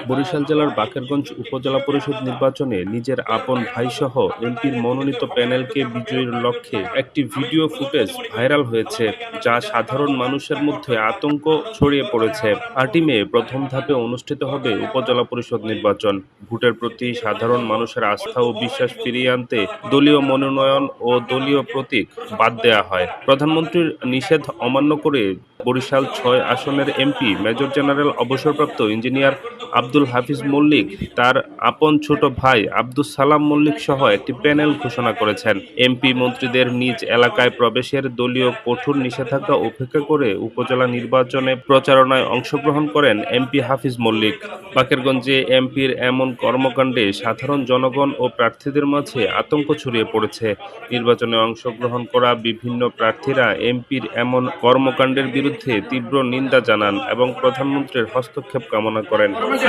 বরিশাল জেলার বাকেরগঞ্জ উপজেলা পরিষদ নির্বাচনে নিজের আপন ভাইসহ এমপির মনোনীত প্যানেলকে বিজয়ীর লক্ষ্যে একটি ভিডিও ফুটেজ ভাইরাল হয়েছে, যা সাধারণ মানুষের মধ্যে আতঙ্ক ছড়িয়ে পড়েছে। ৮ই মে প্রথম ধাপে অনুষ্ঠিত হবে উপজেলা পরিষদ নির্বাচন। ভোটের প্রতি সাধারণ মানুষের আস্থা ও বিশ্বাস ফিরিয়ে আনতে দলীয় মনোনয়ন ও দলীয় প্রতীক বাদ দেয়া হয়। প্রধানমন্ত্রীর নিষেধ অমান্য করে বরিশাল ৬ আসনের এমপি মেজর জেনারেল অবসরপ্রাপ্ত ইঞ্জিনিয়ার আব্দুল হাফিজ মল্লিক তার আপন ছোট ভাই আব্দুস সালাম মল্লিক সহ একটি প্যানেল ঘোষণা করেছেন। এমপি মন্ত্রীদের নিজ এলাকায় প্রবেশের দলীয় কঠোর নিষেধাজ্ঞা উপেক্ষা করে উপজেলা নির্বাচনে প্রচারণায় অংশগ্রহণ করেন এমপি হাফিজ মল্লিক। বাকেরগঞ্জে এমপির এমন কর্মকাণ্ডে সাধারণ জনগণ ও প্রার্থীদের মাঝে আতঙ্ক ছড়িয়ে পড়েছে। নির্বাচনে অংশগ্রহণ করা বিভিন্ন প্রার্থীরা এমপির এমন কর্মকাণ্ডের বিরুদ্ধে তীব্র নিন্দা জানান এবং প্রধানমন্ত্রীর হস্তক্ষেপ কামনা করেন। মানুষ